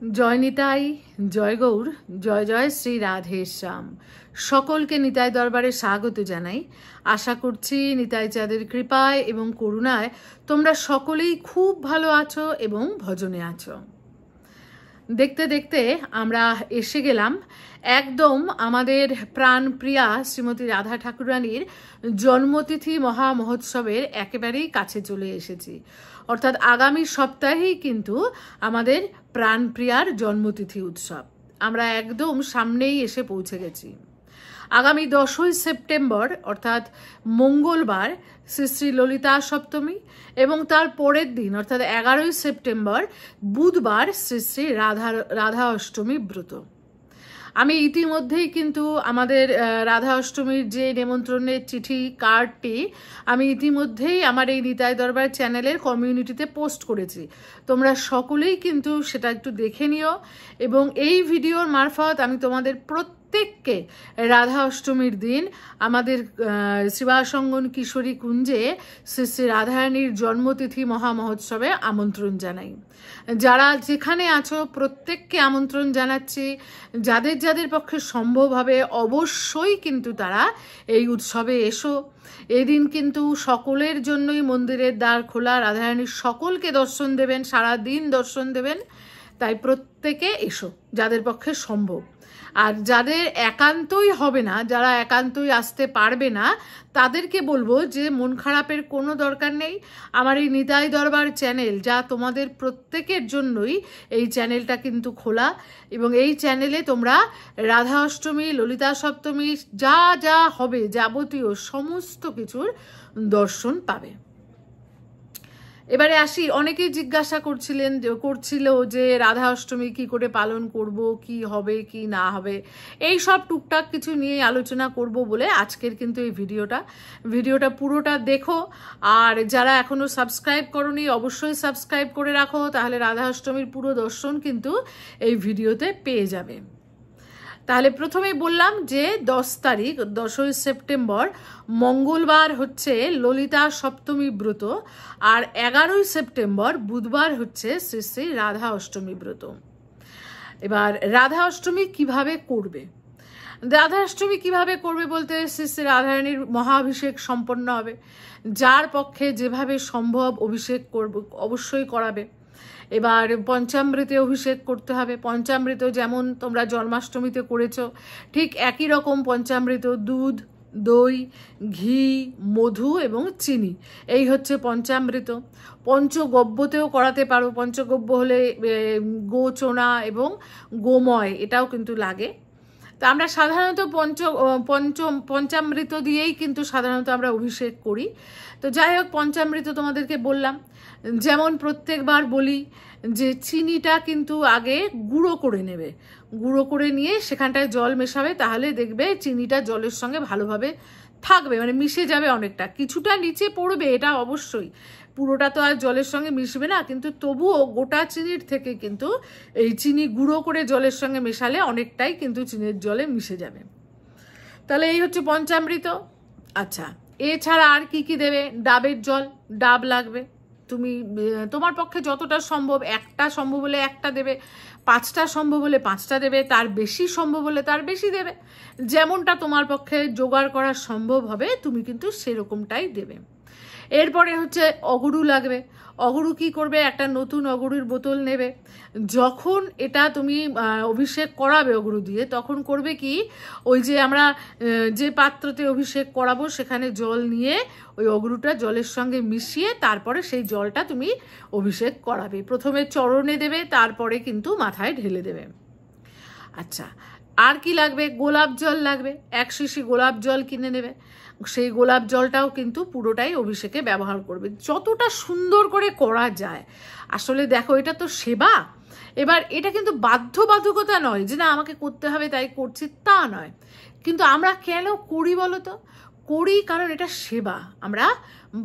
জয় নিতাই, জয় গৌর, জয় জয় শ্রী রাধেশ্যাম। সকলকে নিতাই দরবারে স্বাগত জানাই। আশা করছি নিতাই চাঁদের কৃপায় এবং করুণায় তোমরা সকলেই খুব ভালো আছো এবং ভজনে আছো। দেখতে দেখতে আমরা এসে গেলাম একদম আমাদের প্রাণপ্রিয়া শ্রীমতী রাধা ঠাকুরানীর জন্মতিথি মহা মহোৎসবের একেবারেই কাছে চলে এসেছি। অর্থাৎ আগামী সপ্তাহেই কিন্তু আমাদের প্রাণপ্রিয়ার জন্মতিথি উৎসব আমরা একদম সামনেই এসে পৌঁছে গেছি। আগামী 10ই সেপ্টেম্বর অর্থাৎ মঙ্গলবার শ্রী শ্রী ললিতা সপ্তমী এবং তার পরের দিন অর্থাৎ 11ই সেপ্টেম্বর বুধবার শ্রী শ্রী রাধা অষ্টমী ব্রত। আমি ইতিমধ্যেই কিন্তু আমাদের রাধা অষ্টমীর যে নিমন্ত্রণের চিঠি কার্ডটি আমি ইতিমধ্যেই আমার এই নিতাই দরবার চ্যানেলের কমিউনিটিতে পোস্ট করেছি। তোমরা সকলেই কিন্তু সেটা একটু দেখে নিও এবং এই ভিডিওর মারফত আমি তোমাদের প্রত্যেককে রাধা অষ্টমীর দিন আমাদের শিবাসঙ্গন কিশোরী কুঞ্জে শ্রী শ্রী রাধারানীর জন্মতিথি মহা মহোৎসবে আমন্ত্রণ জানাই। যারা যেখানে আছো প্রত্যেককে আমন্ত্রণ জানাচ্ছি। যাদের যাদের পক্ষে সম্ভব হবে অবশ্যই কিন্তু তারা এই উৎসবে এসো। এদিন কিন্তু সকলের জন্যই মন্দিরের দ্বার খোলা, রাধারানীর সকলকে দর্শন দেবেন, সারা দিন দর্শন দেবেন। তাই প্রত্যেকে এসো যাদের পক্ষে সম্ভব। আর যাদের একান্তই হবে না, যারা একান্তই আসতে পারবে না, তাদেরকে বলবো যে মন খারাপের কোনো দরকার নেই। আমার এই নিতাই দরবার চ্যানেল যা তোমাদের প্রত্যেকের জন্যই এই চ্যানেলটা কিন্তু খোলা এবং এই চ্যানেলে তোমরা রাধা অষ্টমী, ললিতা সপ্তমী যা যা হবে যাবতীয় সমস্ত কিছুর দর্শন পাবে। এবারে আসি, অনেকেই জিজ্ঞাসা করছিল যে রাধা অষ্টমী কি করে পালন করব, কি হবে কি না হবে, এই সব টুকটাক কিছু নিয়ে আলোচনা করব বলে আজকের কিন্তু এই ভিডিওটা পুরোটা দেখো। আর যারা এখনো সাবস্ক্রাইব করোনি অবশ্যই সাবস্ক্রাইব করে রাখো, তাহলে রাধা অষ্টমীর পুরো দর্শন কিন্তু এই ভিডিওতে পেয়ে যাবে। তাহলে প্রথমেই বললাম যে 10 তারিখ 10ই সেপ্টেম্বর মঙ্গলবার হচ্ছে ললিতা সপ্তমী ব্রত আর 11ই সেপ্টেম্বর বুধবার হচ্ছে শ্রী শ্রী রাধা অষ্টমী ব্রত। এবার রাধা অষ্টমী কিভাবে করবে? রাধা অষ্টমী কিভাবে করবে বলতে শ্রী শ্রী রাধারানীর মহাভিষেক সম্পন্ন হবে। যার পক্ষে যেভাবে সম্ভব অভিষেক করবে অবশ্যই করাবে। এবার পঞ্চামৃতে অভিষেক করতে হবে। পঞ্চামৃত যেমন তোমরা জন্মাষ্টমীতে করেছো ঠিক একই রকম পঞ্চামৃত দুধ, দই, ঘি, মধু এবং চিনি, এই হচ্ছে পঞ্চামৃত। পঞ্চগব্যতেও করাতে পারো। পঞ্চগব্য হলে গোচনা এবং গোময় এটাও কিন্তু লাগে। তো আমরা সাধারণত পঞ্চামৃত দিয়েই কিন্তু সাধারণত আমরা অভিষেক করি। তো যাই হোক, পঞ্চামৃত তোমাদেরকে বললাম। যেমন প্রত্যেকবার বলি যে চিনিটা কিন্তু আগে গুঁড়ো করে নেবে, গুঁড়ো করে নিয়ে সেখানটায় জল মেশাবে, তাহলে দেখবে চিনিটা জলের সঙ্গে ভালোভাবে থাকবে, মানে মিশে যাবে। অনেকটা কিছুটা নিচে পড়বে, এটা অবশ্যই, পুরোটা তো আর জলের সঙ্গে মিশবে না, কিন্তু তবুও গোটা চিনির থেকে কিন্তু এই চিনি গুঁড়ো করে জলের সঙ্গে মেশালে অনেকটাই কিন্তু চিনির জলে মিশে যাবে। তাহলে এই হচ্ছে পঞ্চামৃত। আচ্ছা, এছাড়া আর কি কি দেবে? ডাবের জল, ডাব লাগবে। তুমি তোমার পক্ষে যতটা সম্ভব, একটা সম্ভব হলে একটা দেবে, 5টা সম্ভব হলে 5টা দেবে, তার বেশি সম্ভব হলে তার বেশি দেবে। যেমনটা তোমার পক্ষে জোগাড় করা সম্ভব হবে তুমি কিন্তু সেরকমটাই দেবে। এরপরে হচ্ছে অগরু লাগবে। অগরু কি করবে? একটা নতুন অগরুর বোতল নেবে। যখন এটা তুমি অভিষেক করাবে অগরু দিয়ে, তখন করবে কি, ওই যে আমরা যে পাত্রতে অভিষেক করাবো সেখানে জল নিয়ে ওই অগরুটা জলের সঙ্গে মিশিয়ে তারপরে সেই জলটা তুমি অভিষেক করাবে। প্রথমে চরণে দেবে, তারপরে কিন্তু মাথায় ঢেলে দেবে। আচ্ছা, আর কি লাগবে? গোলাপ জল লাগবে। 1 শিশি গোলাপ জল কিনে নেবে। সেই গোলাপ জলটাও কিন্তু পুরোটাই অভিষেকে ব্যবহার করবে, যতটা সুন্দর করে করা যায়। আসলে দেখো, এটা তো সেবা। এবার এটা কিন্তু বাধ্যবাধকতা নয় যে না আমাকে করতে হবে তাই করছি, তা নয়। কিন্তু আমরা কেন করি বলো তো? করি কারণ এটা সেবা, আমরা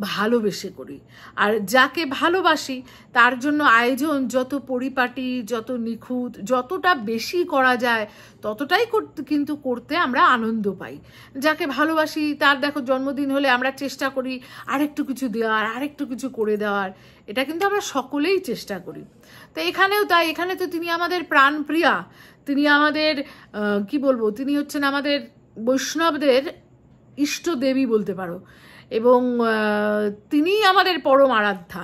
ভালোবেসে করি। আর যাকে ভালোবাসি তার জন্য আয়োজন যত পরিপাটি, যত নিখুঁত, যতটা বেশি করা যায় ততটাই কিন্তু করতে আমরা আনন্দ পাই। যাকে ভালোবাসি তার দেখো জন্মদিন হলে আমরা চেষ্টা করি আরেকটু কিছু দেওয়ার, আরেকটু কিছু করে দেওয়ার, এটা কিন্তু আমরা সকলেই চেষ্টা করি। তো এখানেও তাই, এখানে তো তিনি আমাদের প্রাণপ্রিয়া, তিনি আমাদের কি বলবো, তিনি হচ্ছেন আমাদের বৈষ্ণবদের ইষ্ট দেবী বলতে পারো, এবং তিনি আমাদের পরম আরাধ্যা।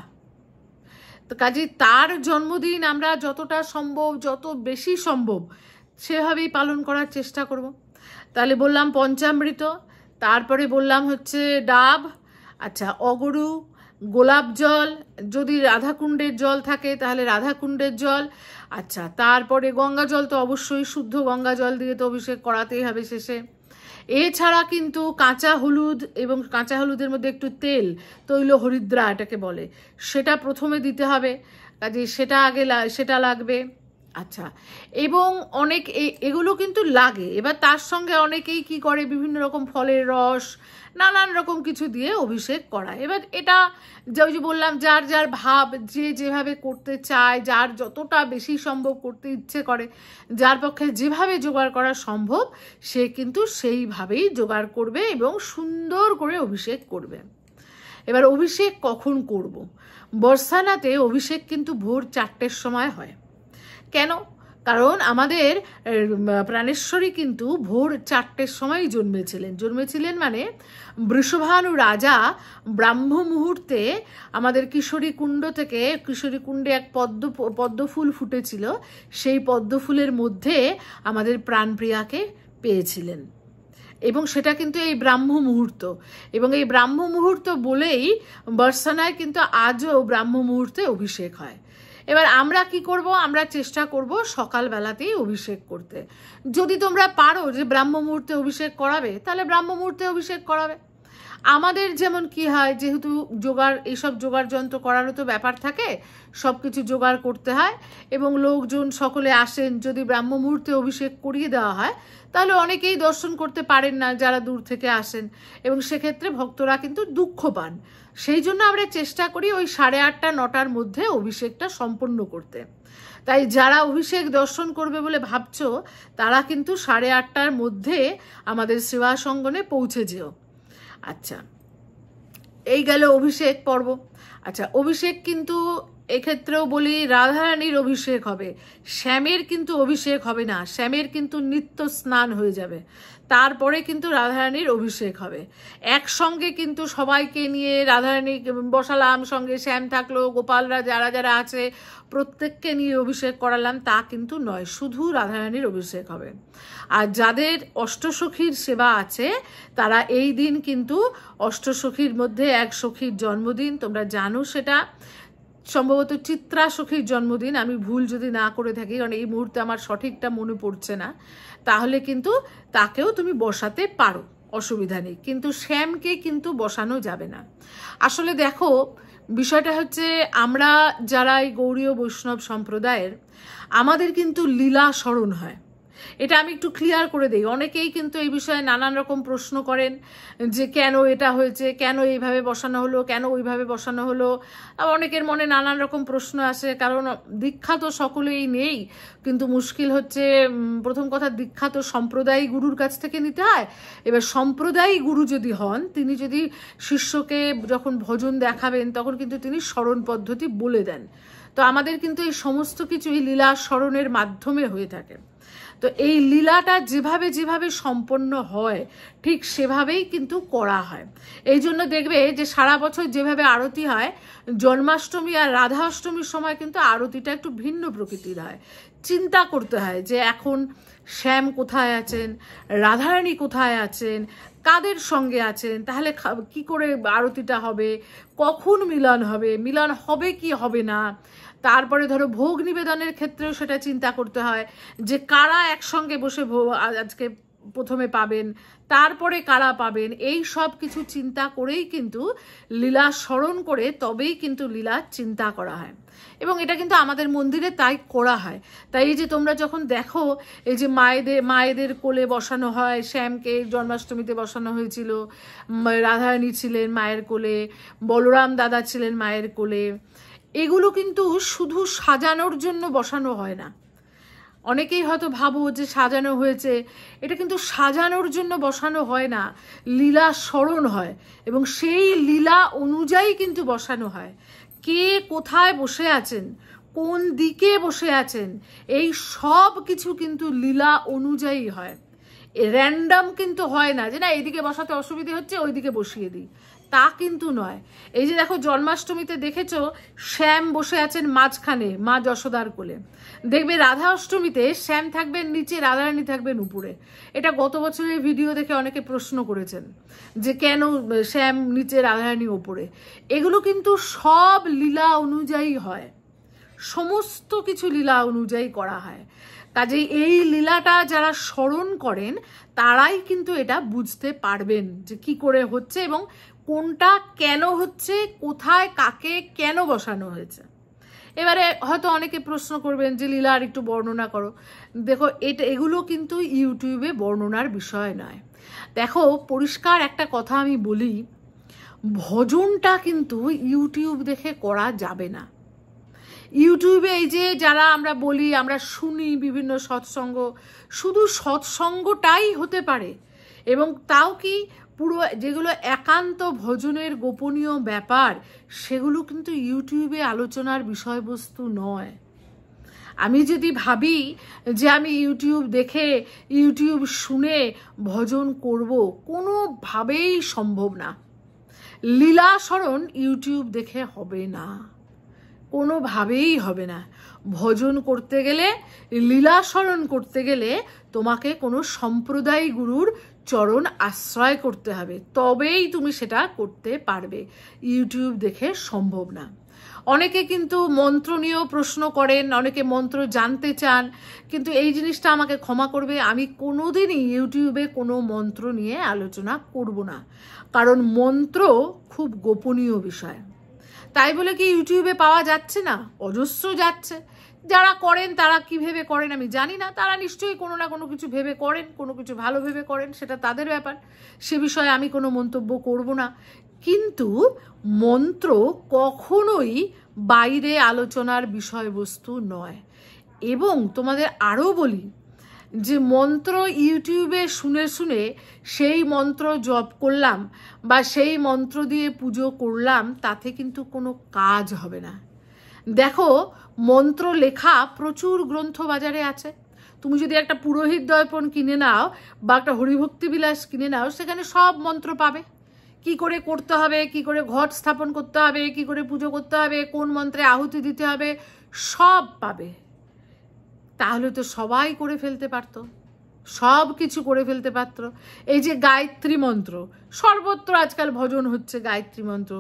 তো কাজে তার জন্মদিন আমরা যতটা সম্ভব, যত বেশি সম্ভব সেভাবেই পালন করার চেষ্টা করব। তাহলে বললাম পঞ্চামৃত, তারপরে বললাম হচ্ছে ডাব, আচ্ছা অগরু, গোলাপ জল, যদি রাধাকুণ্ডের জল থাকে তাহলে রাধাকুণ্ডের জল, আচ্ছা তারপরে গঙ্গা জল তো অবশ্যই, শুদ্ধ গঙ্গা জল দিয়ে তো অভিষেক করাতেই হবে শেষে। এছাড়া কিন্তু কাঁচা হলুদ, এবং কাঁচা হলুদের মধ্যে একটু তেল, তৈল হরিদ্রা এটাকে বলে, সেটা প্রথমে দিতে হবে, কাজে সেটা আগে সেটা লাগবে। আচ্ছা, এবং অনেক এগুলো কিন্তু লাগে। এবার তার সঙ্গে অনেকেই কি করে, বিভিন্ন রকম ফলের রস, নানান রকম কিছু দিয়ে অভিষেক করায়। এবার এটা ওই যে বললাম, যার যার ভাব, যে যেভাবে করতে চায়, যার যতটা বেশি সম্ভব করতে ইচ্ছে করে, যার পক্ষে যেভাবে জোগাড় করা সম্ভব সে কিন্তু সেইভাবেই জোগাড় করবে এবং সুন্দর করে অভিষেক করবে। এবার অভিষেক কখন করব? বর্ষানাতে অভিষেক কিন্তু ভোর 4টের সময় হয়। কেন? কারণ আমাদের প্রাণেশ্বরী কিন্তু ভোর 4টের সময় জন্মেছিলেন মানে বৃষভানু রাজা ব্রাহ্ম মুহূর্তে আমাদের কিশোরী কুণ্ড থেকে, কিশোরী কুণ্ডে এক পদ্মফুল ফুটেছিল, সেই পদ্মফুলের মধ্যে আমাদের প্রাণপ্রিয়াকে পেয়েছিলেন, এবং সেটা কিন্তু এই ব্রাহ্ম মুহূর্ত, এবং এই ব্রাহ্ম মুহূর্ত বলেই বর্ষানায় কিন্তু আজও ব্রাহ্ম মুহূর্তে অভিষেক হয়। এবার আমরা কি করব? আমরা চেষ্টা করব সকালবেলাতেই অভিষেক করতে। যদি তোমরা পারো যে ব্রাহ্ম মুহূর্তে অভিষেক করাবে, তাহলে ব্রাহ্ম মুহূর্তে অভিষেক করাবে। আমাদের যেমন কি হয়, যেহেতু জোগাড়, এইসব জোগাড় যন্ত্র করারও তো ব্যাপার থাকে, সব কিছু জোগাড় করতে হয়, এবং লোকজন সকলে আসেন, যদি ব্রাহ্ম মুহূর্তে অভিষেক করিয়ে দেওয়া হয় তাহলে অনেকেই দর্শন করতে পারেন না যারা দূর থেকে আসেন, এবং সেক্ষেত্রে ভক্তরা কিন্তু দুঃখ পান। সেই জন্য আমরা চেষ্টা করি ওই 8:30 9টার মধ্যে অভিষেকটা সম্পন্ন করতে। তাই যারা অভিষেক দর্শন করবে বলে ভাবছো তারা কিন্তু 8:30টার মধ্যে আমাদের সেবা সঙ্গনে পৌঁছে যেও। আচ্ছা, এই গেল অভিষেক পর্ব। আচ্ছা, অভিষেক কিন্তু এক্ষেত্রেও বলি রাধারানীর অভিষেক হবে, শ্যামের কিন্তু অভিষেক হবে না, শ্যামের কিন্তু নিত্য স্নান হয়ে যাবে, তারপরে কিন্তু রাধারানীর অভিষেক হবে। একসঙ্গে কিন্তু সবাইকে নিয়ে রাধারানী বসালাম, সঙ্গে শ্যাম থাকলো, গোপালরা যারা যারা আছে প্রত্যেককে নিয়ে অভিষেক করালাম, তা কিন্তু নয়, শুধু রাধারানীর অভিষেক হবে। আর যাদের অষ্টসখীর সেবা আছে তারা এই দিন কিন্তু, অষ্টসখীর মধ্যে এক সখীর জন্মদিন, তোমরা জানো সেটা সম্ভবত চিত্রা সখীর জন্মদিন, আমি ভুল যদি না করে থাকি, কারণ এই মুহূর্তে আমার সঠিকটা মনে পড়ছে না, তাহলে কিন্তু তাকেও তুমি বসাতে পারো, অসুবিধা নেই, কিন্তু শ্যামকে কিন্তু বসানো যাবে না। আসলে দেখো বিষয়টা হচ্ছে, আমরা যারা এই গৌড়ীয় বৈষ্ণব সম্প্রদায়ের, আমাদের কিন্তু লীলা স্মরণ হয়, এটা আমি একটু ক্লিয়ার করে দিই। অনেকেই কিন্তু এই বিষয়ে নানান রকম প্রশ্ন করেন যে কেন এটা হয়েছে, কেন এইভাবে বসানো হলো, কেন ওইভাবে বসানো হলো। অনেকের মনে নানান রকম প্রশ্ন আসে, কারণ দীক্ষা তো সকলেই নেই, কিন্তু মুশকিল হচ্ছে প্রথম কথা, দীক্ষা তো সম্প্রদায়ী গুরুর কাছ থেকে নিতে হয়। এবার সম্প্রদায়ী গুরু যদি হন, তিনি যদি শিষ্যকে যখন ভজন দেখাবেন তখন কিন্তু তিনি স্মরণ পদ্ধতি বলে দেন। তো আমাদের কিন্তু এই সমস্ত কিছুই লীলা স্মরণের মাধ্যমে হয়ে থাকে। তো এই লীলাটা যেভাবে যেভাবে সম্পন্ন হয় ঠিক সেভাবেই কিন্তু করা হয়। এই জন্য দেখবে যে সারা বছর যেভাবে আরতি হয়, জন্মাষ্টমী আর রাধা অষ্টমীর সময় কিন্তু আরতিটা একটু ভিন্ন প্রকৃতির হয়। চিন্তা করতে হয় যে এখন শ্যাম কোথায় আছেন, রাধারানী কোথায় আছেন, কাদের সঙ্গে আছেন, তাহলে কি করে আরতিটা হবে, কখন মিলন হবে, মিলন হবে কি হবে না। তারপরে ধরো ভোগ নিবেদনের ক্ষেত্রেও সেটা চিন্তা করতে হয় যে কারা একসঙ্গে বসে আজকে প্রথমে পাবেন, তারপরে কারা পাবেন, এই সব কিছু চিন্তা করেই কিন্তু লীলা স্মরণ করে তবেই কিন্তু লীলা চিন্তা করা হয়। এবং এটা কিন্তু আমাদের মন্দিরে তাই করা হয়। তাই এই যে তোমরা যখন দেখো এই যে মায়েদের কোলে বসানো হয়, শ্যামকে জন্মাষ্টমীতে বসানো হয়েছিল, রাধারানী ছিলেন মায়ের কোলে, বলরাম দাদা ছিলেন মায়ের কোলে, এগুলো কিন্তু শুধু সাজানোর জন্য বসানো হয় না। অনেকেই হয়তো ভাবো যে সাজানো হয়েছে, এটা কিন্তু সাজানোর জন্য বসানো হয় না, লীলা স্মরণ হয় এবং সেই লীলা অনুযায়ী কিন্তু বসানো হয়। কে কোথায় বসে আছেন, কোন দিকে বসে আছেন, এই সব কিছু কিন্তু লীলা অনুযায়ী হয়। র্যান্ডাম কিন্তু হয় না যে না এইদিকে বসাতে অসুবিধে হচ্ছে ওইদিকে বসিয়ে দিই, তা কিন্তু নয়। এই যে দেখো জন্মাষ্টমীতে দেখেছো শ্যাম বসে আছেন মাঝখানে মা যশোদার কোলে, দেখবে রাধা অষ্টমীতে শ্যাম থাকবেন নিচে, রাধারানী থাকবেন উপরে। এটা গত বছরের ভিডিও দেখে অনেকে প্রশ্ন করেছেন যে কেন শ্যাম নিচে রাধারানী উপরে। এগুলো কিন্তু সব লীলা অনুযায়ী হয়, সমস্ত কিছু লীলা অনুযায়ী করা হয়। কাজেই এই লীলাটা যারা স্মরণ করেন তারাই কিন্তু এটা বুঝতে পারবেন যে কি করে হচ্ছে এবং কোনটা কেন হচ্ছে, কোথায় কাকে কেন বসানো হয়েছে। এবারে হয়তো অনেকে প্রশ্ন করবেন যে লীলা আর একটু বর্ণনা করো। দেখো এগুলো কিন্তু ইউটিউবে বর্ণনার বিষয় নয়। দেখো পরিষ্কার একটা কথা আমি বলি, ভজনটা কিন্তু ইউটিউব দেখে করা যাবে না। ইউটিউবে এই যে যারা আমরা বলি, আমরা শুনি বিভিন্ন সৎসঙ্গ, শুধু সৎসঙ্গটাই হতে পারে এবং তাও কি পুরো যেগুলো একান্ত ভজনের গোপনীয় ব্যাপার সেগুলো কিন্তু ইউটিউবে আলোচনার বিষয়বস্তু নয়। আমি যদি ভাবি যে আমি ইউটিউব দেখে ইউটিউব শুনে ভজন করব, কোনোভাবেই সম্ভব না। লীলা স্মরণ ইউটিউব দেখে হবে না, কোনোভাবেই হবে না। ভজন করতে গেলে, লীলা স্মরণ করতে গেলে তোমাকে কোনো সম্প্রদায় গুরুর চরণ আশ্রয় করতে হবে, তবেই তুমি সেটা করতে পারবে। ইউটিউব দেখে সম্ভব না। অনেকে কিন্তু মন্ত্র নিয়েও প্রশ্ন করেন, অনেকে মন্ত্র জানতে চান, কিন্তু এই জিনিসটা আমাকে ক্ষমা করবে, আমি কোনোদিনই ইউটিউবে কোনো মন্ত্র নিয়ে আলোচনা করব না, কারণ মন্ত্র খুব গোপনীয় বিষয়। তাই বলে কি ইউটিউবে পাওয়া যাচ্ছে না? অজস্র যাচ্ছে। যারা করেন তারা কি ভেবে করেন আমি জানি না, তারা নিশ্চয়ই কোনো না কোনো কিছু ভেবে করেন, কোনো কিছু ভালো ভেবে করেন, সেটা তাদের ব্যাপার, সে বিষয়ে আমি কোনো মন্তব্য করব না। কিন্তু মন্ত্র কখনোই বাইরে আলোচনার বিষয়বস্তু নয়। এবং তোমাদের আরও বলি যে মন্ত্র ইউটিউবে শুনে শুনে সেই মন্ত্র জপ করলাম বা সেই মন্ত্র দিয়ে পুজো করলাম, তাতে কিন্তু কোনো কাজ হবে না। দেখো মন্ত্র লেখা প্রচুর গ্রন্থ বাজারে আছে। তুমি যদি একটা পুরোহিত দর্পণ কিনে নাও বা একটা হরিভক্তি বিলাস কিনে নাও, সেখানে সব মন্ত্র পাবে। কি করে করতে হবে, কি করে ঘট স্থাপন করতে হবে, কি করে পুজো করতে হবে, কোন মন্ত্রে আহুতি দিতে হবে, সব পাবে। তাহলে তো সবাই করে ফেলতে পারতো, সব কিছু করে ফেলতে পারতো। এই যে গায়ত্রী মন্ত্র, সর্বত্র আজকাল ভজন হচ্ছে গায়ত্রী মন্ত্র,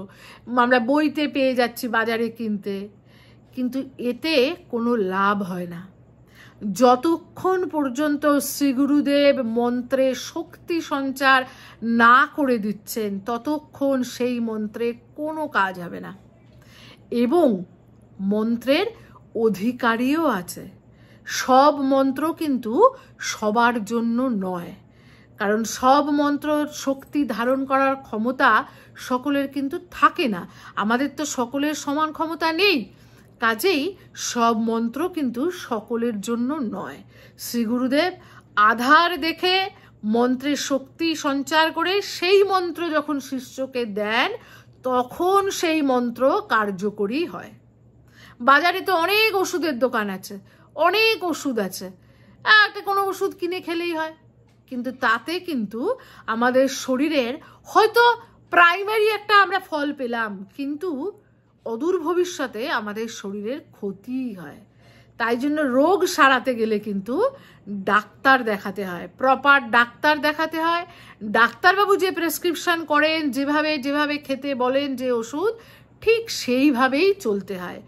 আমরা বইতে পেয়ে যাচ্ছি বাজারে কিনতে, কিন্তু এতে কোনো লাভ হয় না। যতক্ষণ পর্যন্ত শ্রীগুরুদেব মন্ত্রে শক্তি সঞ্চার না করে দিচ্ছেন ততক্ষণ সেই মন্ত্রে কোনো কাজ হবে না। এবং মন্ত্রের অধিকারীও আছে। সব মন্ত্র কিন্তু সবার জন্য নয়, কারণ সব মন্ত্র শক্তি ধারণ করার ক্ষমতা সকলের কিন্তু থাকে না। আমাদের তো সকলের সমান ক্ষমতা নেই, কাজেই সব মন্ত্র কিন্তু সকলের জন্য নয়। শ্রী গুরুদেব আধার দেখে মন্ত্রের শক্তি সঞ্চার করে সেই মন্ত্র যখন শিষ্যকে দেন তখন সেই মন্ত্র কার্যকরী হয়। বাজারে তো অনেক ওষুধের দোকান আছে, অনেক ওষুধ আছে, একটা কোনো ওষুধ কিনে খেলেই হয়, কিন্তু তাতে কিন্তু আমাদের শরীরের হয়তো প্রাইমারি একটা আমরা ফল পেলাম, কিন্তু অদূর ভবিষ্যতে আমাদের শরীরের ক্ষতি হয়। তাই জন্য রোগ সারাতে গেলে কিন্তু ডাক্তার দেখাতে হয়, প্রপার ডাক্তার দেখাতে হয়। ডাক্তারবাবু যে প্রেসক্রিপশন করেন, যেভাবে যেভাবে খেতে বলেন যে ওষুধ, ঠিক সেইভাবেই চলতে হয়,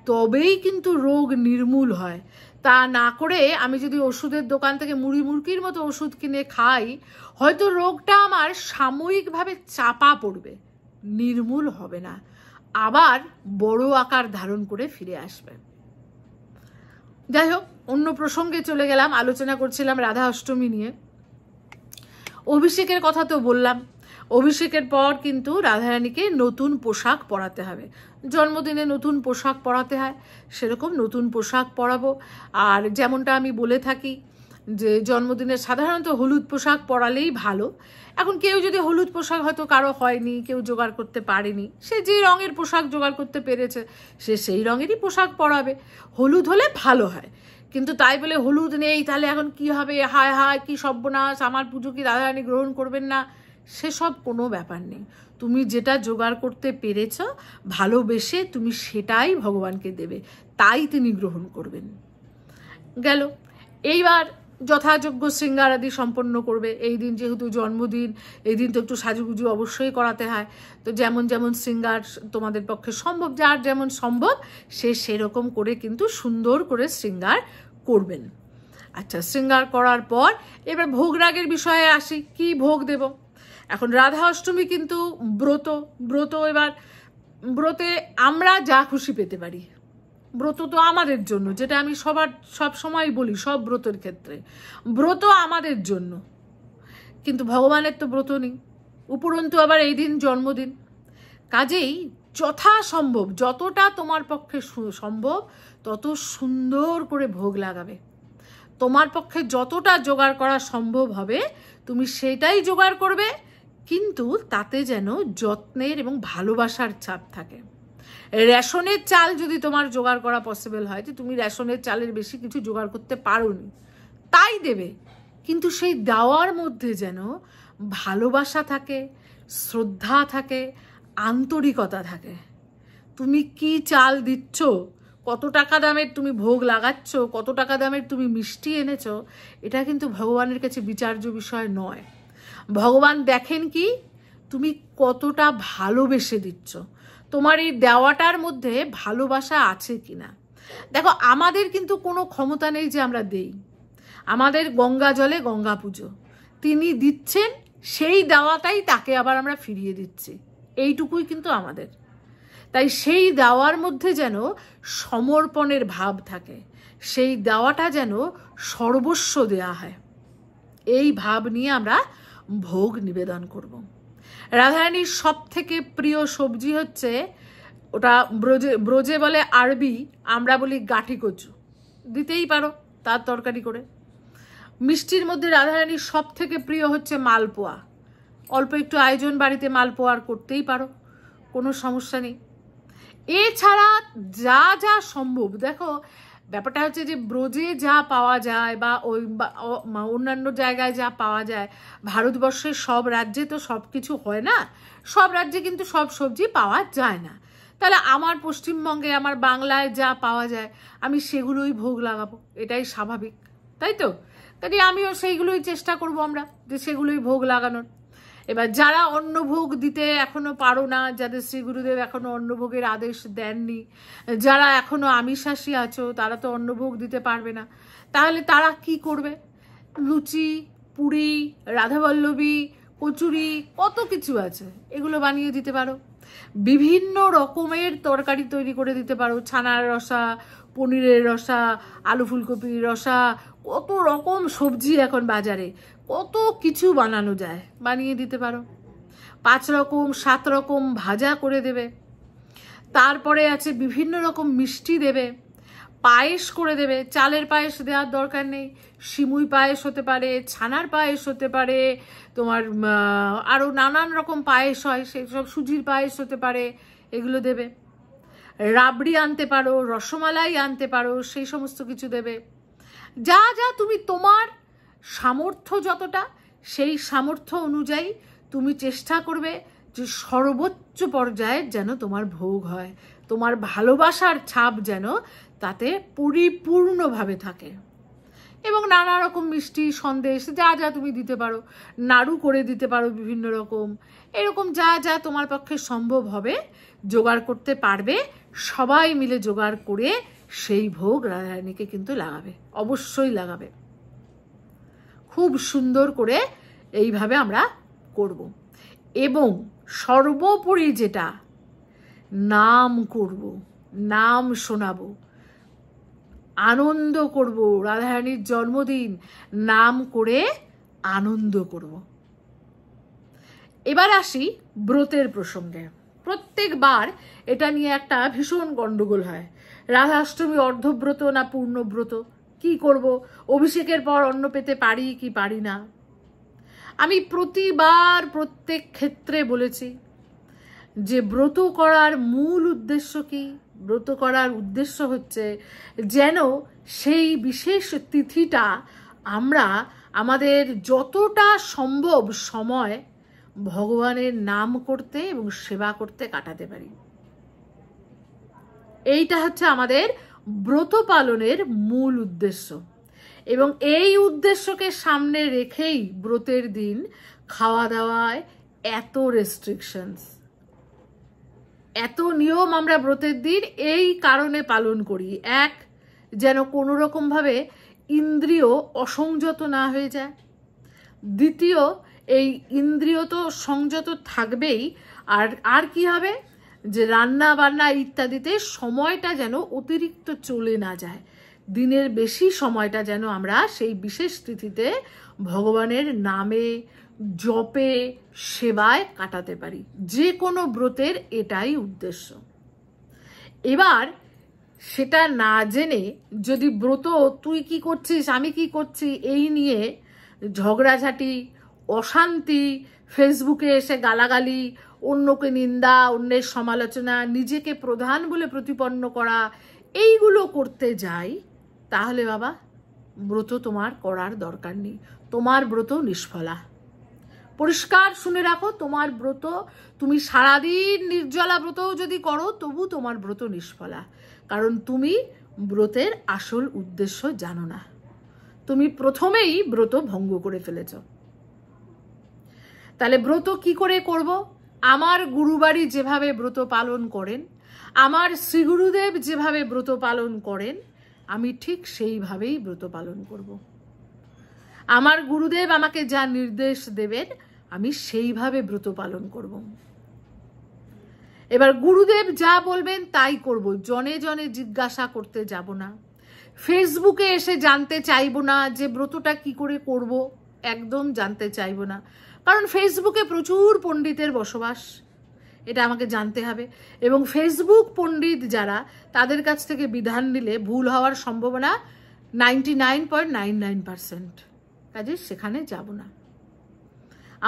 তবেই কিন্তু রোগ নির্মূল হয়। তা না করে আমি যদি ওষুধের দোকান থেকে মুড়ি মুরগির মতো ওষুধ কিনে খাই, হয়তো রোগটা আমার সাময়িকভাবে চাপা পড়বে, নির্মূল হবে না, আবার বড় আকার ধারণ করে ফিরে আসবে। যাই হোক, অন্য প্রসঙ্গে চলে গেলাম। আলোচনা করছিলাম রাধা অষ্টমী নিয়ে। অভিষেকের কথা তো বললাম। অভিষেকের পর কিন্তু রাধারানীকে নতুন পোশাক পরাতে হবে। জন্মদিনে নতুন পোশাক পরাতে হয়, সেরকম নতুন পোশাক পরাবো। আর যেমনটা আমি বলে থাকি যে জন্মদিনে সাধারণত হলুদ পোশাক পরালেই ভালো। এখন কেউ যদি হলুদ পোশাক হয়তো কারো হয়নি, কেউ জোগাড় করতে পারেনি, সে যে রঙের পোশাক জোগাড় করতে পেরেছে সে সেই রঙেরই পোশাক পরাবে। হলুদ হলে ভালো হয়, কিন্তু তাই বলে হলুদ নেই তাহলে এখন কি হবে, হায় হায় কি সর্বনাশ, আমার পুজো কি রাধারানী গ্রহণ করবেন না, সেসব কোনো ব্যাপার নেই। তুমি যেটা জোগাড় করতে পেরেছ ভালোবেসে তুমি সেটাই ভগবানকে দেবে, তাই তিনি গ্রহণ করবেন। গেল। এইবার যথাযোগ্য শৃঙ্গার আদি সম্পন্ন করবে। এই দিন যেহেতু জন্মদিন, এই দিন তো একটু সাজুগুজু অবশ্যই করাতে হয়। তো যেমন যেমন শৃঙ্গার তোমাদের পক্ষে সম্ভব, যার যেমন সম্ভব সে সেরকম করে কিন্তু সুন্দর করে শৃঙ্গার করবেন। আচ্ছা, শৃঙ্গার করার পর এবার ভোগরাগের বিষয়ে আসি, কি ভোগ দেব। এখন রাধা অষ্টমী কিন্তু ব্রত এবার ব্রতে আমরা যা খুশি পেতে পারি। ব্রত তো আমাদের জন্য, যেটা আমি সব সময় বলি সব ব্রতের ক্ষেত্রে, ব্রত আমাদের জন্য, কিন্তু ভগবানের তো ব্রত নেই। উপরন্তু আবার এই দিন জন্মদিন, কাজেই যথাসম্ভব যতটা তোমার পক্ষে সম্ভব তত সুন্দর করে ভোগ লাগাবে। তোমার পক্ষে যতটা জোগাড় করা সম্ভব হবে তুমি সেটাই জোগাড় করবে, কিন্তু তাতে যেন যত্নের এবং ভালোবাসার ছাপ থাকে। রেশনের চাল যদি তোমার জোগাড় করা পসিবল হয়, যে তুমি রেশনের চালের বেশি কিছু জোগাড় করতে পারোনি, তাই দেবে, কিন্তু সেই দেওয়ার মধ্যে যেন ভালোবাসা থাকে, শ্রদ্ধা থাকে, আন্তরিকতা থাকে। তুমি কি চাল দিচ্ছ, কত টাকা দামের তুমি ভোগ লাগাচ্ছ, কত টাকা দামের তুমি মিষ্টি এনেছো, এটা কিন্তু ভগবানের কাছে বিচার্য বিষয় নয়। ভগবান দেখেন কি তুমি কতটা ভালোবেসে দিচ্ছ, তোমার এই দেওয়াটার মধ্যে ভালোবাসা আছে কিনা। দেখো, আমাদের কিন্তু কোনো ক্ষমতা নেই যে আমরা দেই। আমাদের গঙ্গা জলে গঙ্গা পুজো, তিনি দিচ্ছেন, সেই দেওয়াটাই তাকে আবার আমরা ফিরিয়ে দিচ্ছি, এইটুকুই কিন্তু আমাদের। তাই সেই দেওয়ার মধ্যে যেন সমর্পণের ভাব থাকে, সেই দেওয়াটা যেন সর্বস্ব দেয়া হয়, এই ভাব নিয়ে আমরা ভোগ নিবেদন করব। রাধারানীর সব থেকে প্রিয় সবজি হচ্ছে, ওটা ব্রজে বলে আরবি, আমরা বলি গাঠি কচু, দিতেই পারো তার তরকারি করে। মিষ্টির মধ্যে রাধারানীর সব থেকে প্রিয় হচ্ছে মালপোয়া, অল্প একটু আয়োজন বাড়িতে মালপোয়ার করতেই পারো, কোনো সমস্যা নেই। এছাড়া যা যা সম্ভব, দেখো ব্যাপারটা হচ্ছে যে ব্রজে যা পাওয়া যায় বা ওই অন্যান্য জায়গায় যা পাওয়া যায়, ভারতবর্ষের সব রাজ্যে তো সব কিছু হয় না, সব রাজ্যে কিন্তু সব সবজি পাওয়া যায় না। তাহলে আমার পশ্চিমবঙ্গে, আমার বাংলায় যা পাওয়া যায় আমি সেগুলোই ভোগ লাগাবো, এটাই স্বাভাবিক, তাই তো? কাজে আমিও সেইগুলোই চেষ্টা করব আমরা, যে সেগুলোই ভোগ লাগানোর। এবার যারা অন্নভোগ দিতে এখনো পারো না, যাদের শ্রী গুরুদেব এখনো অন্নভোগের আদেশ দেননি, যারা এখনো আমিষাশী আছো, তারা তো অন্নভোগ দিতে পারবে না, তাহলে তারা কি করবে? লুচি, পুরি, রাধাবল্লভী, কচুরি, কত কিছু আছে, এগুলো বানিয়ে দিতে পারো। বিভিন্ন রকমের তরকারি তৈরি করে দিতে পারো, ছানার রসা, পনিরের রসা, আলু ফুলকপির রসা, কত রকম সবজি এখন বাজারে, কত কিছু বানানো যায়, বানিয়ে দিতে পারো। 5 রকম 7 রকম ভাজা করে দেবে। তারপরে আছে বিভিন্ন রকম মিষ্টি দেবে, পায়েস করে দেবে। চালের পায়েস দেওয়ার দরকার নেই, সিমুই পায়েস হতে পারে, ছানার পায়েস হতে পারে, তোমার আরও নানান রকম পায়েস হয়, সেই সব সুজির পায়েস হতে পারে, এগুলো দেবে। রাবড়ি আনতে পারো, রসমালাই আনতে পারো, সেই সমস্ত কিছু দেবে। যা যা তুমি তোমার সামর্থ্য যতটা, সেই সামর্থ্য অনুযায়ী তুমি চেষ্টা করবে যে সর্বোচ্চ পর্যায়ে যেন তোমার ভোগ হয়, তোমার ভালোবাসার ছাপ যেন তাতে পরিপূর্ণভাবে থাকে। এবং নানা রকম মিষ্টি, সন্দেশ, যা যা তুমি দিতে পারো, নাড়ু করে দিতে পারো বিভিন্ন রকম, এরকম যা যা তোমার পক্ষে সম্ভব হবে জোগাড় করতে পারবে, সবাই মিলে জোগাড় করে সেই ভোগ রাধারানীকে কিন্তু লাগাবে, অবশ্যই লাগাবে। খুব সুন্দর করে এইভাবে আমরা করব। এবং সর্বোপরি যেটা, নাম করব, নাম শোনাবো, আনন্দ করব। রাধারানীর জন্মদিন, নাম করে আনন্দ করব। এবার আসি ব্রতের প্রসঙ্গে। প্রত্যেকবার এটা নিয়ে একটা ভীষণ গন্ডগোল হয়। রাধাষ্টমী অর্ধব্রত না পূর্ণব্রত, কি করব, অভিষেকের পর অন্ন পেতে পারি কি পারি না। আমি প্রতিবার প্রত্যেক ক্ষেত্রে বলেছি যে ব্রত করার মূল উদ্দেশ্য কি? ব্রত করার উদ্দেশ্য হচ্ছে যেন সেই বিশেষ তিথিটা আমরা আমাদের যতটা সম্ভব সময় ভগবানের নাম করতে এবং সেবা করতে কাটাতে পারি। এইটা হচ্ছে আমাদের ব্রত পালনের মূল উদ্দেশ্য। এবং এই উদ্দেশ্যকে সামনে রেখেই ব্রতের দিন খাওয়া দাওয়ায় এত রেস্ট্রিকশনস, এত নিয়ম আমরা ব্রতের দিন এই কারণে পালন করি। এক, যেন কোনো রকমভাবে ইন্দ্রিয় অসংযত না হয়ে যায়। দ্বিতীয়, এই ইন্দ্রিয় তো সংযত থাকবেই, আর কি হবে, যে রান্না বান্না ইত্যাদিতে সময়টা যেন অতিরিক্ত চলে না যায়। দিনের বেশি সময়টা যেন আমরা সেই বিশেষ তিথিতে ভগবানের নামে, জপে, সেবায় কাটাতে পারি। যে কোনো ব্রতের এটাই উদ্দেশ্য। এবার সেটা না জেনে যদি ব্রত তুই কি করছিস আমি কি করছি এই নিয়ে ঝগড়াঝাটি, অশান্তি, ফেসবুকে এসে গালাগালি, অন্যকে নিন্দা, অন্যের সমালোচনা, নিজেকে প্রধান বলে প্রতিপন্ন করা, এইগুলো করতে যাই, তাহলে বাবা ব্রত তোমার করার দরকার নেই। তোমার ব্রত নিষ্ফলা। পরিষ্কার শুনে রাখো, তোমার ব্রত, তুমি সারাদিন নির্জলা ব্রতও যদি করো তবু তোমার ব্রত নিষ্ফলা। কারণ তুমি ব্রতের আসল উদ্দেশ্য জানো না। তুমি প্রথমেই ব্রত ভঙ্গ করে ফেলেছ। তাহলে ব্রত কি করে করব? আমার গুরুবাড়ি যেভাবে ব্রত পালন করেন, আমার শ্রীগুরুদেব যেভাবে ব্রত পালন করেন, আমি ঠিক সেইভাবেই ব্রত পালন করব। আমার গুরুদেব আমাকে যা নির্দেশ দেবেন আমি সেইভাবে ব্রত পালন করব। এবার গুরুদেব যা বলবেন তাই করব। জনে জনে জিজ্ঞাসা করতে যাব না। ফেসবুকে এসে জানতে চাইবো না যে ব্রতটা কি করে করব, একদম জানতে চাইবো না। কারণ ফেসবুকে প্রচুর পণ্ডিতের বসবাস, এটা আমাকে জানতে হবে। এবং ফেসবুক পণ্ডিত যারা, তাদের কাছ থেকে বিধান নিলে ভুল হওয়ার সম্ভাবনা 99.99%। কাজে সেখানে যাব না।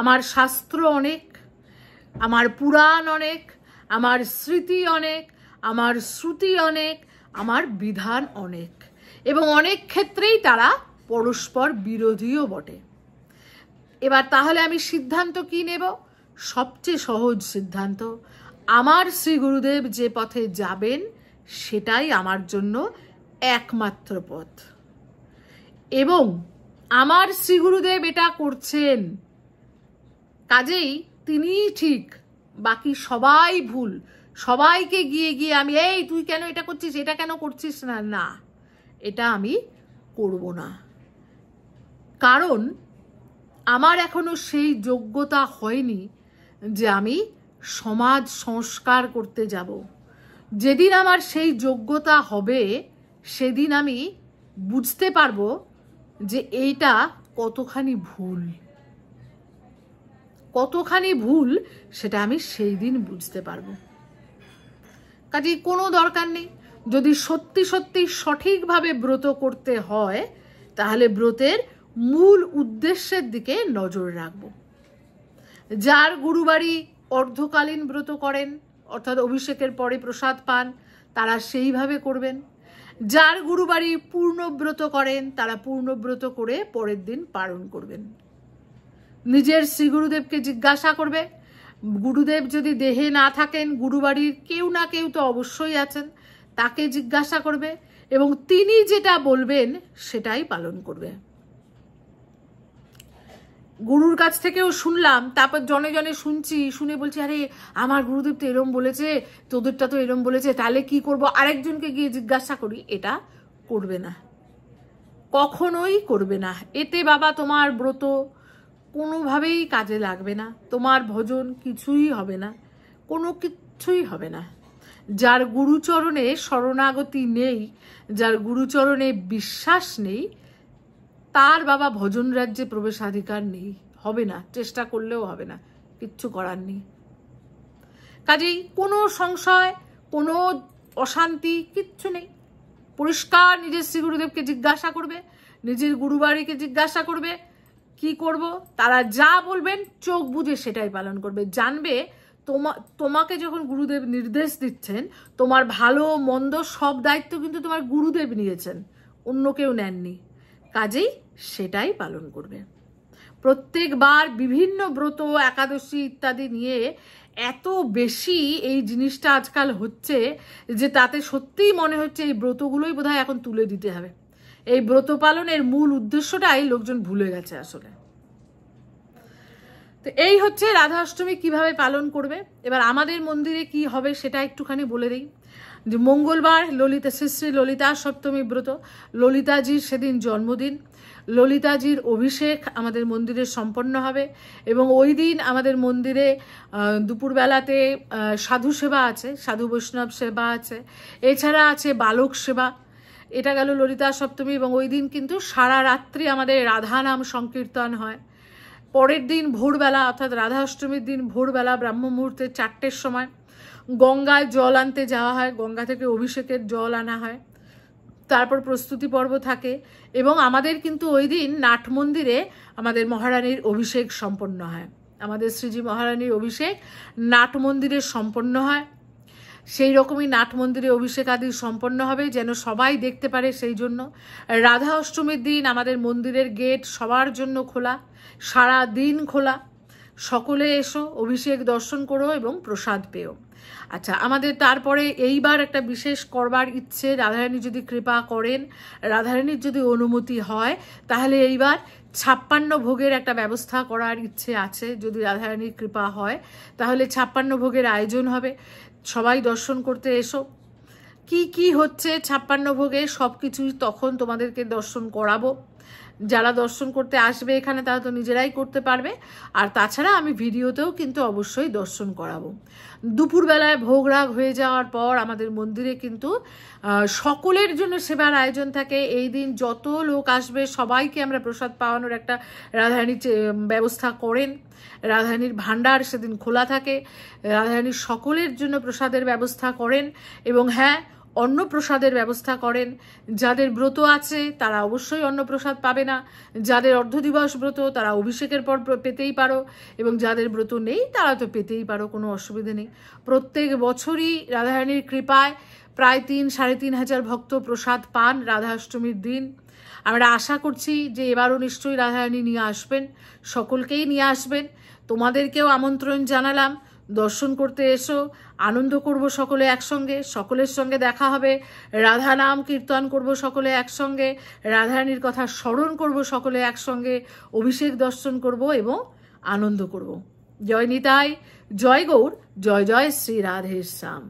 আমার শাস্ত্র অনেক, আমার পুরাণ অনেক, আমার স্মৃতি অনেক, আমার শ্রুতি অনেক, আমার বিধান অনেক, এবং অনেক ক্ষেত্রেই তারা পরস্পর বিরোধীও বটে। এবার তাহলে আমি সিদ্ধান্ত কি নেব? সবচেয়ে সহজ সিদ্ধান্ত, আমার শ্রী গুরুদেব যে পথে যাবেন সেটাই আমার জন্য একমাত্র পথ। এবং আমার শ্রী গুরুদেব এটা করছেন, কাজেই তিনিই ঠিক, বাকি সবাই ভুল। সবাইকে গিয়ে গিয়ে আমি এই তুই কেন এটা করছিস, এটা কেন করছিস না, না এটা আমি করব না। কারণ আমার এখনো সেই যোগ্যতা হয়নি যে আমি সমাজ সংস্কার করতে যাব। যেদিন আমার সেই যোগ্যতা হবে সেদিন আমি বুঝতে পারবো যে এইটা কতখানি ভুল, কতখানি ভুল সেটা আমি সেই দিন বুঝতে পারবো। কাজে কোনো দরকার নেই। যদি সত্যি সত্যি সঠিকভাবে ব্রত করতে হয় তাহলে ব্রতের মূল উদ্দেশ্যের দিকে নজর রাখব। যার গুরুবাড়ি অর্ধকালীন ব্রত করেন, অর্থাৎ অভিষেকের পরে প্রসাদ পান, তারা সেইভাবে করবেন। যার গুরুবাড়ি পূর্ণব্রত করেন তারা পূর্ণব্রত করে পরের দিন পালন করবেন। নিজের শ্রী গুরুদেবকে জিজ্ঞাসা করবে। গুরুদেব যদি দেহে না থাকেন, গুরুবাড়ির কেউ না কেউ তো অবশ্যই আছেন, তাকে জিজ্ঞাসা করবে এবং তিনি যেটা বলবেন সেটাই পালন করবে। গুরুর কাছ থেকেও শুনলাম, তারপর জনে জনে শুনছি, শুনে বলছি আরে আমার গুরুদেব তো এরম বলেছে, তোদেরটা তো এরম বলেছে, তাহলে কি করব, আরেকজনকে গিয়ে জিজ্ঞাসা করি। এটা করবে না, কখনোই করবে না। এতে বাবা তোমার ব্রত কোনোভাবেই কাজে লাগবে না, তোমার ভজন কিছুই হবে না, কোনো কিছুই হবে না। যার গুরুচরণে শরণাগতি নেই, যার গুরুচরণে বিশ্বাস নেই, তার বাবা ভজন রাজ্যে প্রবেশাধিকার নেই, হবে না, চেষ্টা করলেও হবে না, কিচ্ছু করার নেই। কাজেই কোনো সংশয়, কোনো অশান্তি কিচ্ছু নেই। পরিষ্কার নিজের শ্রী গুরুদেবকে জিজ্ঞাসা করবে, নিজের গুরুবাড়িকে জিজ্ঞাসা করবে কি করব, তারা যা বলবেন চোখ বুজে সেটাই পালন করবে। জানবে তোমাকে যখন গুরুদেব নির্দেশ দিচ্ছেন, তোমার ভালো মন্দ সব দায়িত্ব কিন্তু তোমার গুরুদেব নিয়েছেন, অন্য কেউ নেননি। কাজেই সেটাই পালন করবে। প্রত্যেকবার বিভিন্ন ব্রত, একাদশী ইত্যাদি নিয়ে এত বেশি এই জিনিসটা আজকাল হচ্ছে যে তাতে সত্যিই মনে হচ্ছে এই ব্রতগুলোই বোধহয় এখন তুলে দিতে হবে। এই ব্রত পালনের মূল উদ্দেশ্যটাই লোকজন ভুলে গেছে আসলে। তো এই হচ্ছে রাধা অষ্টমী কিভাবে পালন করবে। এবার আমাদের মন্দিরে কি হবে সেটা একটুখানি বলে দিই। যে মঙ্গলবার ললিতা, শ্রী শ্রী ললিতা সপ্তমী ব্রত, ললিতাজির সেদিন জন্মদিন, ললিতাজির অভিষেক আমাদের মন্দিরে সম্পন্ন হবে এবং ওই দিন আমাদের মন্দিরে দুপুরবেলাতে সাধু সেবা আছে, সাধু বৈষ্ণব সেবা আছে, এছাড়া আছে বালক সেবা। এটা গেল ললিতা সপ্তমী। এবং ওই দিন কিন্তু সারা রাত্রি আমাদের রাধা নাম সংকীর্তন হয়। পরের দিন ভোরবেলা, অর্থাৎ রাধা অষ্টমীর দিন ভোরবেলা ব্রাহ্ম মুহূর্তে 4টের সময় গঙ্গায় জল আনতে যাওয়া হয়, গঙ্গা থেকে অভিষেকের জল আনা হয়, তারপর প্রস্তুতি পর্ব থাকে। এবং আমাদের কিন্তু ওই দিন নাট মন্দিরে আমাদের মহারানীর অভিষেক সম্পন্ন হয়, আমাদের শ্রীজি মহারানীর অভিষেক নাট মন্দিরে সম্পন্ন হয়। সেই রকমই নাট মন্দিরে অভিষেক আদি সম্পন্ন হবে, যেন সবাই দেখতে পারে। সেই জন্য রাধা অষ্টমীর দিন আমাদের মন্দিরের গেট সবার জন্য খোলা, সারা দিন খোলা। সকলে এসো, অভিষেক দর্শন করো এবং প্রসাদ পেও। আচ্ছা, আমাদের তারপরে এইবার একটা বিশেষ করবার ইচ্ছে, রাধারানী যদি কৃপা করেন, রাধারানীর যদি অনুমতি হয়, তাহলে এইবার 56 ভোগের একটা ব্যবস্থা করার ইচ্ছে আছে। যদি রাধারানীর কৃপা হয় তাহলে 56 ভোগের আয়োজন হবে, সবাই দর্শন করতে এসো। কি কি হচ্ছে 56 ভোগে সব কিছুই তখন তোমাদেরকে দর্শন করাবো। যারা দর্শন করতে আসবে এখানে তারা তো নিজেরাই করতে পারবে, আর তাছাড়া আমি ভিডিওতেও কিন্তু অবশ্যই দর্শন করাবো। দুপুরবেলায় ভোগ রাগ হয়ে যাওয়ার পর আমাদের মন্দিরে কিন্তু সকলের জন্য সেবার আয়োজন থাকে। এই দিন যত লোক আসবে সবাইকে আমরা প্রসাদ পাওয়ানোর একটা রাধারানীর ব্যবস্থা করেন। রাধারানীর ভাণ্ডার সেদিন খোলা থাকে, রাধারানীর সকলের জন্য প্রসাদের ব্যবস্থা করেন। এবং হ্যাঁ, অন্নপ্রসাদের ব্যবস্থা করেন। যাদের ব্রত আছে তারা অবশ্যই অন্নপ্রসাদ পাবে না, যাদের অর্ধদিবস ব্রত তারা অভিষেকের পর পেতেই পারো, এবং যাদের ব্রত নেই তারা তো পেতেই পারো, কোনো অসুবিধা নেই। প্রত্যেক বছরই রাধারানীর কৃপায় প্রায় 3-3.5 হাজার ভক্ত প্রসাদ পান রাধা অষ্টমীর দিন। আমরা আশা করছি যে এবারও নিশ্চয়ই রাধারানী নিয়ে আসবেন, সকলকেই নিয়ে আসবেন। তোমাদেরকেও আমন্ত্রণ জানালাম, দর্শন করতে এসো, আনন্দ করব সকলে একসঙ্গে, সকলের সঙ্গে দেখা হবে, রাধা নাম কীর্তন করব সকলে একসঙ্গে, রাধারানীর কথা স্মরণ করব সকলে একসঙ্গে, অভিষেক দর্শন করব এবং আনন্দ করব। জয় নিতাই, জয় গৌর, জয় জয় শ্রী রাধেশ্যাম।